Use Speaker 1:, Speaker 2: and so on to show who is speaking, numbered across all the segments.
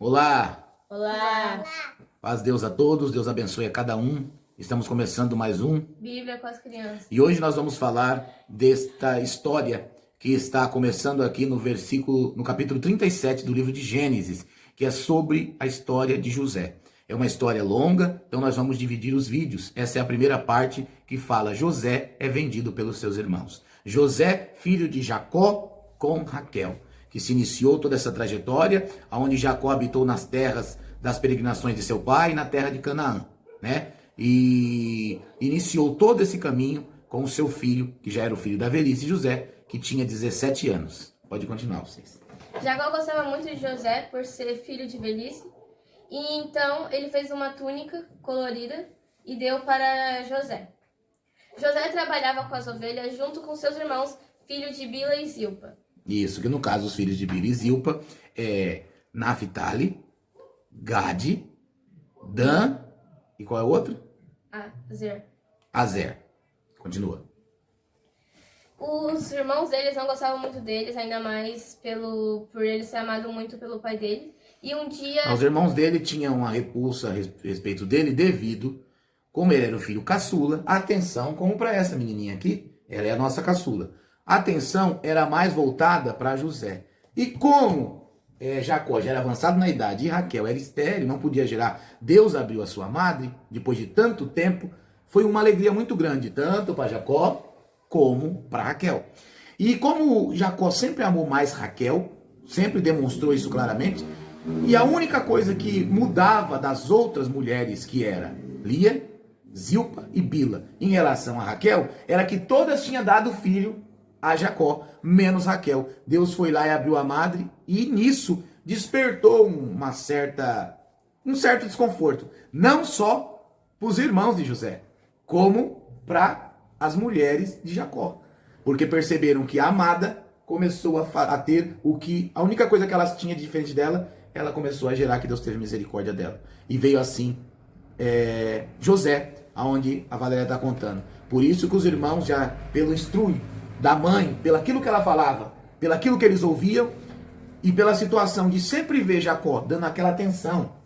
Speaker 1: Olá,
Speaker 2: Olá!
Speaker 1: paz Deus a todos, Deus abençoe a cada um. Estamos começando mais um.
Speaker 2: Bíblia com as crianças.
Speaker 1: E hoje nós vamos falar desta história que está começando aqui no capítulo 37 do livro de Gênesis, que é sobre a história de José. É uma história longa, então nós vamos dividir os vídeos. Essa é a primeira parte que fala: José é vendido pelos seus irmãos. José, filho de Jacó com Raquel, que se iniciou toda essa trajetória, onde Jacó habitou nas terras das peregrinações de seu pai, na terra de Canaã, né? E iniciou todo esse caminho com o seu filho, que já era o filho da velhice, José, que tinha 17 anos. Pode continuar, vocês.
Speaker 2: Jacó gostava muito de José por ser filho de velhice, e então ele fez uma túnica colorida e deu para José. José trabalhava com as ovelhas junto com seus irmãos, filhos de Bila e Zilpa.
Speaker 1: Isso, que no caso os filhos de Bila e Zilpa é Naphtali, Gade, Dan e qual é o outro?
Speaker 2: Azer.
Speaker 1: Azer. Continua.
Speaker 2: Os irmãos deles não gostavam muito deles, ainda mais por ele ser amado muito pelo pai dele. E um dia...
Speaker 1: Os irmãos dele tinham uma repulsa a respeito dele devido, como ele era o filho caçula, a atenção, como para essa menininha aqui, ela é a nossa caçula. A atenção era mais voltada para José. E como Jacó já era avançado na idade e Raquel era estéril, não podia gerar, Deus abriu a sua madre, depois de tanto tempo, foi uma alegria muito grande, tanto para Jacó como para Raquel. E como Jacó sempre amou mais Raquel, sempre demonstrou isso claramente, e a única coisa que mudava das outras mulheres, que era Lia, Zilpa e Bila, em relação a Raquel, era que todas tinham dado filho a Jacó, menos Raquel. Deus foi lá e abriu a madre, e nisso despertou um certo desconforto, não só para os irmãos de José, como para as mulheres de Jacó, porque perceberam que a amada começou a ter a única coisa que elas tinham de diferente dela, ela começou a gerar, que Deus teve misericórdia dela. E veio assim José, aonde a Valéria está contando. Por isso que os irmãos, já pelo instrui da mãe, pelaquilo que ela falava, pelaquilo que eles ouviam, e pela situação de sempre ver Jacó dando aquela atenção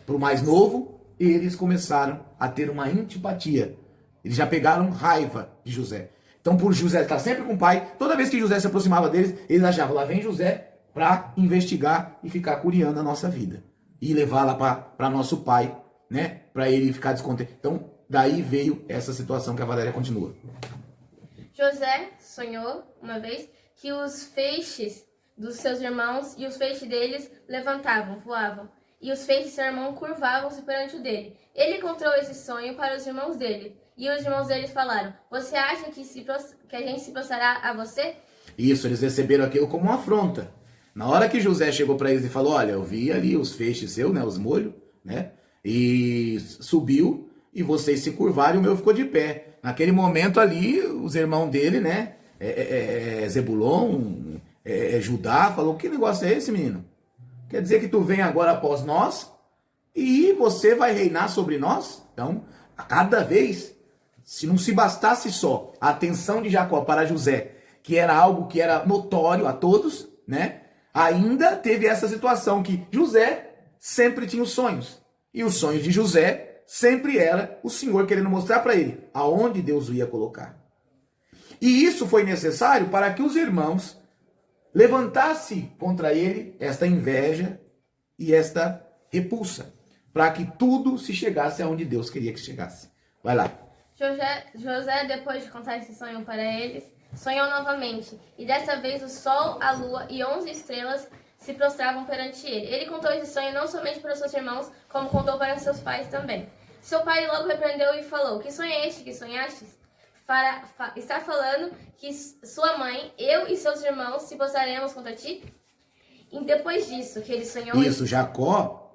Speaker 1: para o mais novo, eles começaram a ter uma antipatia. Eles já pegaram raiva de José. Então, por José estar sempre com o pai, toda vez que José se aproximava deles, eles achavam: lá vem José para investigar e ficar curiando a nossa vida. E levá-la para nosso pai, né? Para ele ficar descontente. Então, daí veio essa situação que a Valéria continua.
Speaker 2: José sonhou uma vez que os feixes dos seus irmãos e os feixes deles levantavam, voavam, e os feixes de seu irmão curvavam-se perante o dele. Ele contou esse sonho para os irmãos dele, e os irmãos deles falaram: você acha que a gente se prostrará a você?
Speaker 1: Isso, eles receberam aquilo como uma afronta. Na hora que José chegou para eles e falou: olha, eu vi ali os feixes seus, né, os molhos, né, e subiu, e vocês se curvaram e o meu ficou de pé. Naquele momento ali, os irmãos dele, né, Zebulon, Judá, falou: que negócio é esse, menino? Quer dizer que tu vem agora após nós e você vai reinar sobre nós? Então, a cada vez, se não se bastasse só a atenção de Jacó para José, que era algo que era notório a todos, né, ainda teve essa situação que José sempre tinha os sonhos. E os sonhos de José sempre era o Senhor querendo mostrar para ele aonde Deus o ia colocar. E isso foi necessário para que os irmãos levantassem contra ele esta inveja e esta repulsa, para que tudo se chegasse aonde Deus queria que chegasse. Vai lá.
Speaker 2: José, depois de contar esse sonho para eles, sonhou novamente, e dessa vez o sol, a lua e 11 estrelas se prostravam perante ele. Ele contou esse sonho não somente para seus irmãos, como contou para seus pais também. Seu pai logo repreendeu e falou: que sonho é este que sonhastes? Está falando que sua mãe, eu e seus irmãos se prostraremos contra ti? E depois disso, que ele sonhou...
Speaker 1: Isso, Jacó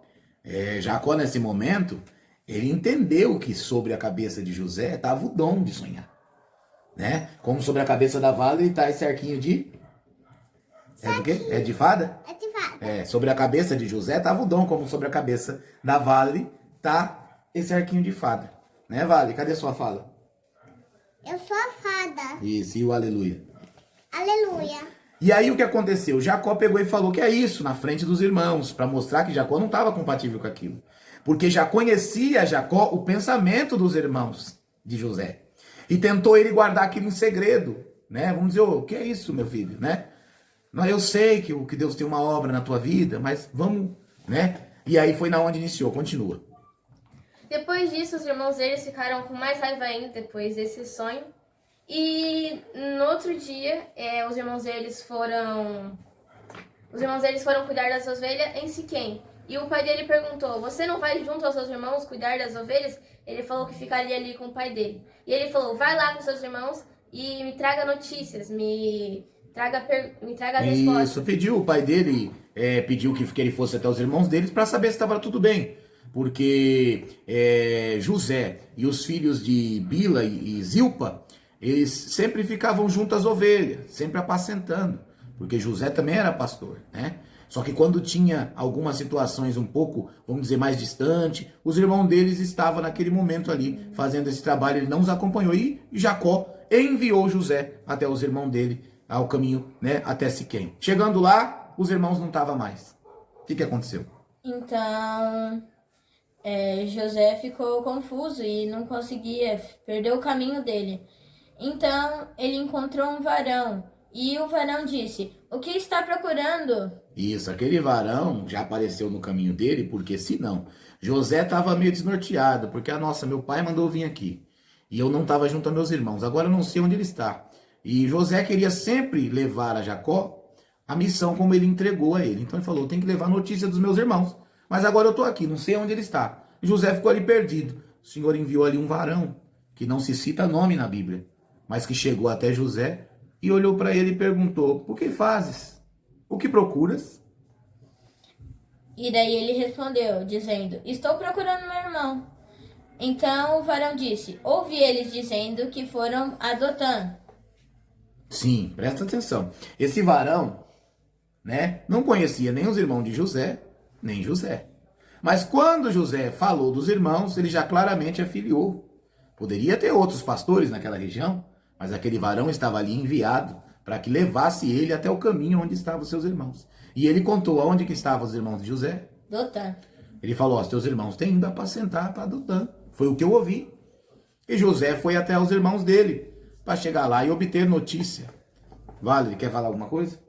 Speaker 1: nesse momento, ele entendeu que sobre a cabeça de José estava o dom de sonhar, né? Como sobre a cabeça da Vale está esse arquinho de... É do quê? É de fada?
Speaker 3: É de fada.
Speaker 1: Sobre a cabeça de José estava o dom, como sobre a cabeça da Vale tá esse arquinho de fada. Né, Vale? Cadê sua fala?
Speaker 3: Eu sou a fada.
Speaker 1: Isso, e o aleluia?
Speaker 3: Aleluia.
Speaker 1: E aí o que aconteceu? Jacó pegou e falou que é isso na frente dos irmãos, para mostrar que Jacó não estava compatível com aquilo. Porque já conhecia Jacó o pensamento dos irmãos de José. E tentou ele guardar aquilo em segredo, né? Vamos dizer, o que é isso, meu filho, né? Não, eu sei que Deus tem uma obra na tua vida, mas vamos, né? E aí foi na onde iniciou, continua.
Speaker 2: Depois disso, os irmãos deles ficaram com mais raiva ainda depois desse sonho. E no outro dia, os irmãos deles foram cuidar das ovelhas em Siquém. E o pai dele perguntou: você não vai junto aos seus irmãos cuidar das ovelhas? Ele falou que ficaria ali com o pai dele. E ele falou: vai lá com seus irmãos e me traga notícias, me traga as respostas.
Speaker 1: Isso, pediu, o pai dele pediu que ele fosse até os irmãos deles para saber se estava tudo bem. Porque José e os filhos de Bila e Zilpa, eles sempre ficavam junto às ovelhas, sempre apacentando. Porque José também era pastor, né? Só que quando tinha algumas situações um pouco, vamos dizer, mais distante, os irmãos deles estavam naquele momento ali fazendo esse trabalho, ele não os acompanhou. E Jacó enviou José até os irmãos dele, ao caminho, né, até Siquém. Chegando lá, os irmãos não estavam mais. O que aconteceu?
Speaker 3: Então, José ficou confuso e não conseguia, perdeu o caminho dele. Então, ele encontrou um varão e o varão disse: o que está procurando?
Speaker 1: Isso, aquele varão já apareceu no caminho dele, porque senão, José estava meio desnorteado, porque meu pai mandou vir aqui, e eu não estava junto a meus irmãos, agora eu não sei onde ele está. E José queria sempre levar a Jacó a missão como ele entregou a ele. Então ele falou: tem que levar notícia dos meus irmãos, mas agora eu estou aqui, não sei onde ele está. E José ficou ali perdido. O Senhor enviou ali um varão, que não se cita nome na Bíblia, mas que chegou até José e olhou para ele e perguntou: por que fazes? O que procuras?
Speaker 3: E daí ele respondeu, dizendo: estou procurando meu irmão. Então o varão disse: ouvi eles dizendo que foram a Dotã.
Speaker 1: Sim, presta atenção. Esse varão, né, não conhecia nem os irmãos de José, nem José. Mas quando José falou dos irmãos, ele já claramente afiliou. Poderia ter outros pastores naquela região, mas aquele varão estava ali enviado para que levasse ele até o caminho onde estavam os seus irmãos. E ele contou aonde que estavam os irmãos de José.
Speaker 3: Dotã.
Speaker 1: Ele falou: os teus irmãos têm ido apacentar para Dotã. Foi o que eu ouvi. E José foi até os irmãos dele para chegar lá e obter notícia. Vale, quer falar alguma coisa?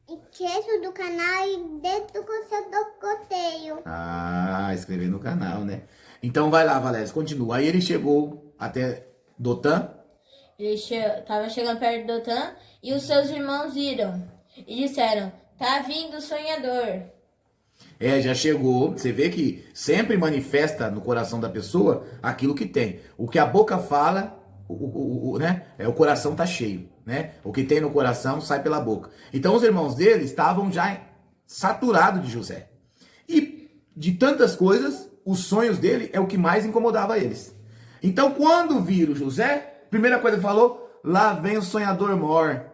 Speaker 4: Inscreva do canal e dentro do seu coteio.
Speaker 1: Ah, inscrever no canal, né? Então vai lá, Valéria, continua. Aí ele chegou até Dotã.
Speaker 3: Ele estava chegando perto de Dotã e os seus irmãos viram e disseram: tá vindo o sonhador.
Speaker 1: Já chegou. Você vê que sempre manifesta no coração da pessoa aquilo que tem. O que a boca fala, né? O coração tá cheio, né? O que tem no coração sai pela boca. Então os irmãos dele estavam já saturados de José. E de tantas coisas, os sonhos dele é o que mais incomodava eles. Então quando viram José, primeira coisa que falou: lá vem o sonhador mor.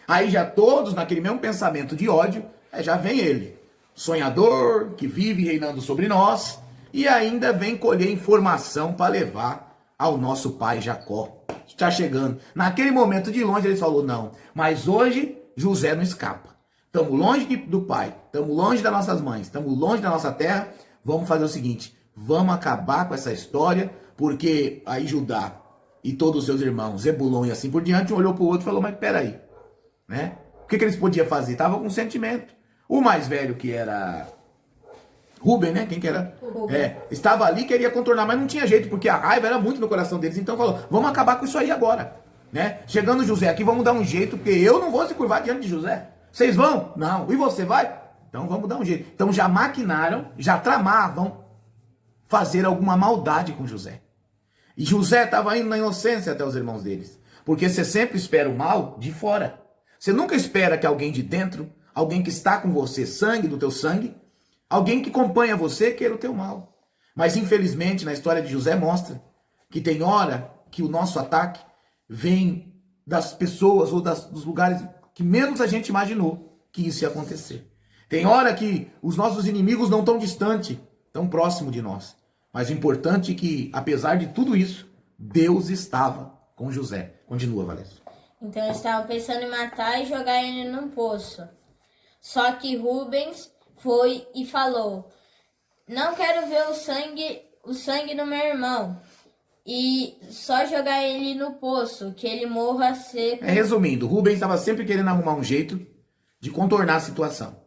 Speaker 1: Aí já todos naquele mesmo pensamento de ódio, já vem ele. Sonhador, que vive reinando sobre nós, e ainda vem colher informação para levar ao nosso pai Jacó. Está chegando. Naquele momento de longe ele falou: não, mas hoje José não escapa. Estamos longe do pai, estamos longe das nossas mães, estamos longe da nossa terra. Vamos fazer o seguinte: vamos acabar com essa história, porque aí Judá e todos os seus irmãos, Zebulon e assim por diante, um olhou para o outro e falou: mas peraí, né? O que eles podiam fazer? Estava com sentimento. O mais velho, que era Rubem, né? Quem que era? Estava ali, queria contornar, mas não tinha jeito, porque a raiva era muito no coração deles. Então falou: vamos acabar com isso aí agora, né? Chegando José aqui, vamos dar um jeito, porque eu não vou se curvar diante de José. Vocês vão? Não. E você vai? Então vamos dar um jeito. Então já maquinaram, já tramavam fazer alguma maldade com José. E José estava indo na inocência até os irmãos deles. Porque você sempre espera o mal de fora. Você nunca espera que alguém de dentro, alguém que está com você, sangue do teu sangue, alguém que acompanha você, queira o teu mal. Mas infelizmente na história de José mostra que tem hora que o nosso ataque vem das pessoas ou dos lugares que menos a gente imaginou que isso ia acontecer. Tem hora que os nossos inimigos não estão distantes, tão próximo de nós. Mas o importante é que, apesar de tudo isso, Deus estava com José. Continua, Valério.
Speaker 3: Então eles estavam pensando em matar e jogar ele num poço. Só que Rubens foi e falou: não quero ver o sangue do meu irmão. E só jogar ele no poço, que ele morra seco.
Speaker 1: Resumindo, Rubens estava sempre querendo arrumar um jeito de contornar a situação.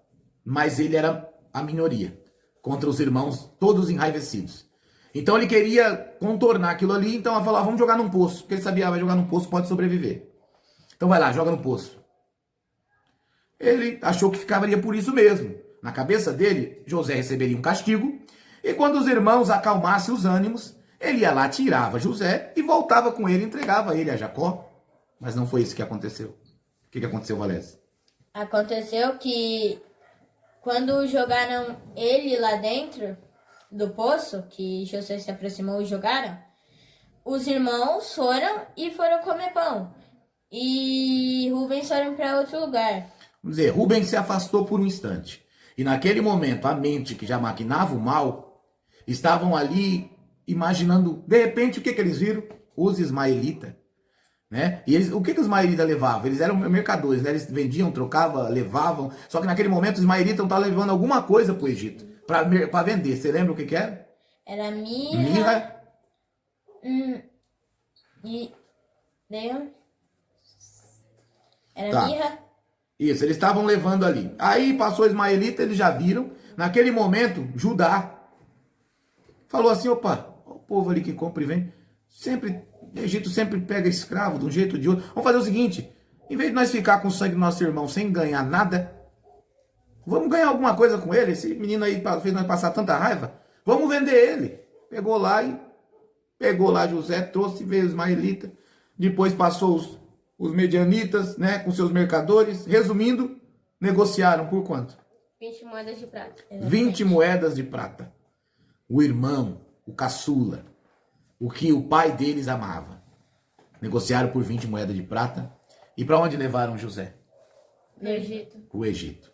Speaker 1: Mas ele era a minoria, contra os irmãos todos enraivecidos. Então ele queria contornar aquilo ali, então ele falou: vamos jogar num poço. Porque ele sabia, vai jogar num poço, pode sobreviver. Então vai lá, joga no poço. Ele achou que ficaria por isso mesmo. Na cabeça dele, José receberia um castigo, e quando os irmãos acalmassem os ânimos, ele ia lá, tirava José e voltava com ele, entregava ele a Jacó. Mas não foi isso que aconteceu. O que aconteceu, Valézia?
Speaker 3: Aconteceu que quando jogaram ele lá dentro do poço, que José se aproximou e jogaram, os irmãos foram comer pão. E Rubens foram para outro lugar.
Speaker 1: Vamos dizer, Rubens se afastou por um instante. E naquele momento, a mente que já maquinava o mal, estavam ali imaginando, de repente, o que eles viram? Os ismaelitas. Né? E eles, o que os ismaelitas levavam? Eles eram mercadores, né? Eles vendiam, trocavam, levavam. Só que naquele momento os ismaelitas estavam levando alguma coisa para o Egito, para vender. Você lembra o que era?
Speaker 3: Era mirra.
Speaker 1: Mirra.
Speaker 3: E... Era
Speaker 1: Tá.
Speaker 3: mirra.
Speaker 1: Isso, eles estavam levando ali. Aí passou o ismaelita, eles já viram. Naquele momento, Judá falou assim: opa, o povo ali que compra e vende, sempre, o Egito sempre pega escravo de um jeito ou de outro. Vamos fazer o seguinte: em vez de nós ficar com o sangue do nosso irmão sem ganhar nada, vamos ganhar alguma coisa com ele. Esse menino aí fez nós passar tanta raiva. Vamos vender ele. Pegou lá José, trouxe, veio os ismaelitas. Depois passou os medianitas, né, com seus mercadores. Resumindo, negociaram por quanto?
Speaker 2: 20 moedas de prata.
Speaker 1: 20 moedas de prata. O irmão, o caçula, o que o pai deles amava. Negociaram por 20 moedas de prata. E para onde levaram José?
Speaker 2: No Egito.
Speaker 1: O Egito.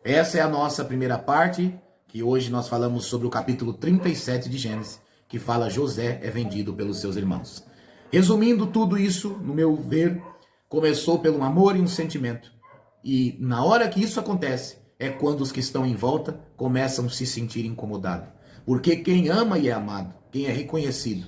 Speaker 1: Essa é a nossa primeira parte, que hoje nós falamos sobre o capítulo 37 de Gênesis, que fala: José é vendido pelos seus irmãos. Resumindo tudo isso, no meu ver, começou pelo amor e um sentimento. E na hora que isso acontece, é quando os que estão em volta começam a se sentir incomodados. Porque quem ama e é amado, quem é reconhecido,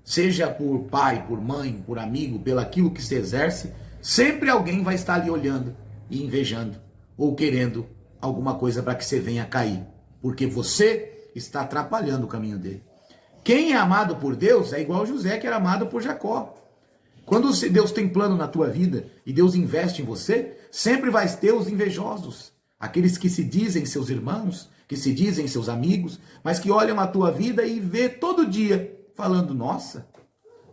Speaker 1: seja por pai, por mãe, por amigo, pelo aquilo que se exerce, sempre alguém vai estar ali olhando e invejando, ou querendo alguma coisa para que você venha cair. Porque você está atrapalhando o caminho dele. Quem é amado por Deus é igual José, que era amado por Jacó. Quando Deus tem plano na tua vida e Deus investe em você, sempre vai ter os invejosos. Aqueles que se dizem seus irmãos, que se dizem seus amigos, mas que olham a tua vida e vê todo dia falando: nossa,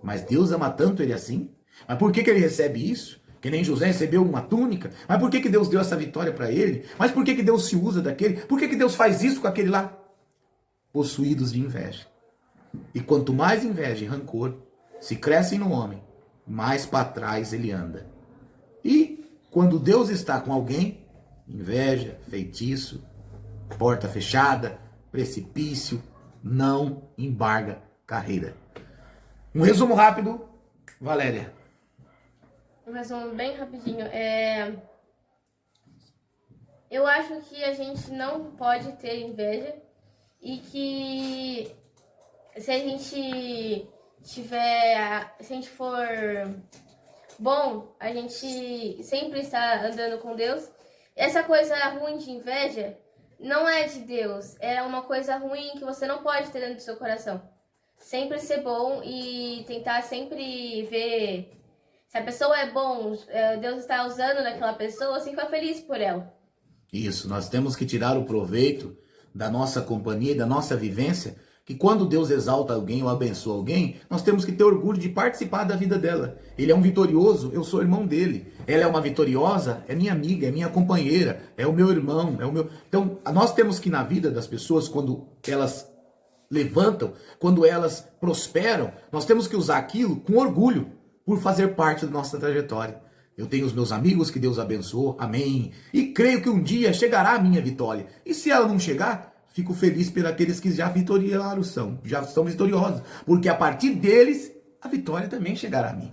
Speaker 1: mas Deus ama tanto ele assim? Mas por que ele recebe isso? Que nem José recebeu uma túnica? Mas por que Deus deu essa vitória para ele? Mas por que Deus se usa daquele? Por que Deus faz isso com aquele lá? Possuídos de inveja. E quanto mais inveja e rancor se crescem no homem, mais para trás ele anda. E quando Deus está com alguém, inveja, feitiço, porta fechada, precipício, não embarga carreira. Um resumo rápido, Valéria.
Speaker 2: Um resumo bem rapidinho. Eu acho que a gente não pode ter inveja e que se a gente for bom, a gente sempre está andando com Deus. Essa coisa ruim de inveja não é de Deus, é uma coisa ruim que você não pode ter dentro do seu coração. Sempre ser bom e tentar sempre ver se a pessoa é bom, Deus está usando naquela pessoa, assim, fica feliz por ela.
Speaker 1: Isso, nós temos que tirar o proveito da nossa companhia e da nossa vivência, que quando Deus exalta alguém ou abençoa alguém, nós temos que ter orgulho de participar da vida dela. Ele é um vitorioso, eu sou irmão dele. Ela é uma vitoriosa, é minha amiga, é minha companheira, é o meu irmão, é o meu... Então, nós temos que, na vida das pessoas, quando elas levantam, quando elas prosperam, nós temos que usar aquilo com orgulho, por fazer parte da nossa trajetória. Eu tenho os meus amigos que Deus abençoou, amém. E creio que um dia chegará a minha vitória. E se ela não chegar, fico feliz por aqueles que já vitoriaram já estão vitoriosos. Porque a partir deles, a vitória também chegará a mim.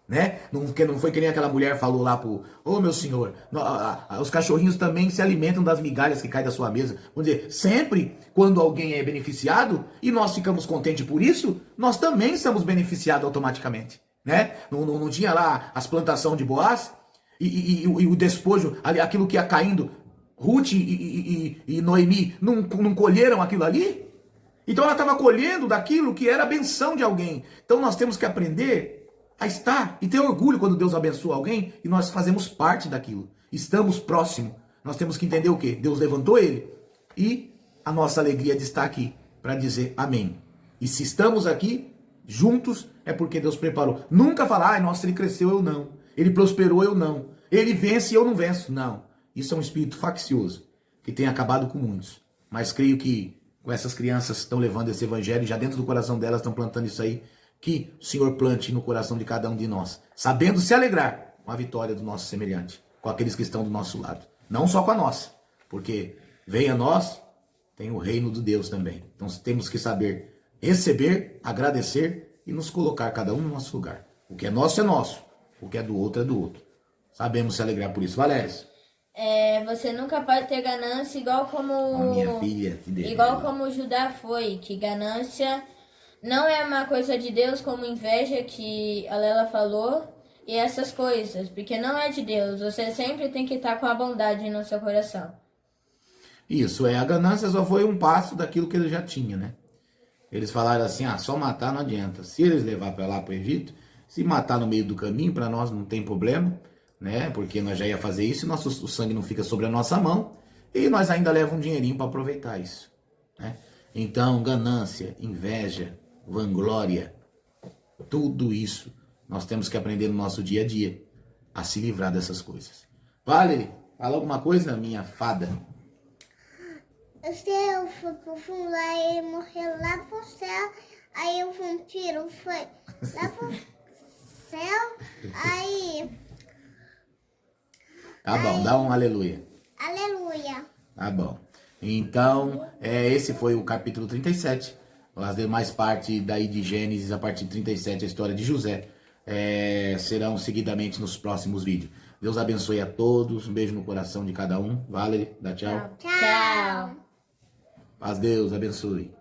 Speaker 1: né? Não foi que nem aquela mulher falou lá pro, ô meu senhor, os cachorrinhos também se alimentam das migalhas que caem da sua mesa. Vamos dizer, sempre quando alguém é beneficiado e nós ficamos contentes por isso, nós também somos beneficiados automaticamente, né? Não tinha lá as plantações de Boaz e o despojo, aquilo que ia caindo, Ruth e Noemi não colheram aquilo ali? Então ela estava colhendo daquilo que era a benção de alguém. Então nós temos que aprender a estar e ter orgulho quando Deus abençoa alguém e nós fazemos parte daquilo. Estamos próximos. Nós temos que entender o quê? Deus levantou ele e a nossa alegria de estar aqui para dizer amém. E se estamos aqui juntos é porque Deus preparou. Nunca falar, ai, nossa, ele cresceu, eu não. Ele prosperou, eu não. Ele vence, eu não venço. Não. Isso é um espírito faccioso que tem acabado com muitos. Mas creio que com essas crianças estão levando esse evangelho, já dentro do coração delas estão plantando isso aí, que o Senhor plante no coração de cada um de nós, sabendo se alegrar com a vitória do nosso semelhante, com aqueles que estão do nosso lado. Não só com a nossa, porque vem a nós, tem o reino de Deus também. Então temos que saber receber, agradecer e nos colocar cada um no nosso lugar. O que é nosso, o que é do outro é do outro. Sabemos se alegrar por isso. Valério.
Speaker 3: Você nunca pode ter ganância igual como...
Speaker 1: A minha filha.
Speaker 3: Igual como Judá foi, que ganância... Não é uma coisa de Deus como inveja que a Lela falou e essas coisas, porque não é de Deus. Você sempre tem que estar com a bondade no seu coração.
Speaker 1: Isso, a ganância só foi um passo daquilo que ele já tinha, né? Eles falaram assim, só matar não adianta. Se eles levar para lá para o Egito, se matar no meio do caminho, para nós não tem problema, né? Porque nós já ia fazer isso e o sangue não fica sobre a nossa mão e nós ainda levamos um dinheirinho para aproveitar isso, né? Então, ganância, inveja, vanglória, tudo isso nós temos que aprender no nosso dia a dia a se livrar dessas coisas. Valerie, fala alguma coisa, minha fada?
Speaker 4: Se eu fui pro fundo, aí ele morreu lá pro céu, aí o vampiro foi lá pro céu, aí...
Speaker 1: Tá bom, dá um aleluia.
Speaker 4: Aleluia.
Speaker 1: Tá bom. Então, esse foi o capítulo 37. As demais partes daí de Gênesis, a partir de 37, a história de José, serão seguidamente nos próximos vídeos. Deus abençoe a todos. Um beijo no coração de cada um. Valerie, dá tchau.
Speaker 3: Tchau.
Speaker 1: Paz, Deus abençoe.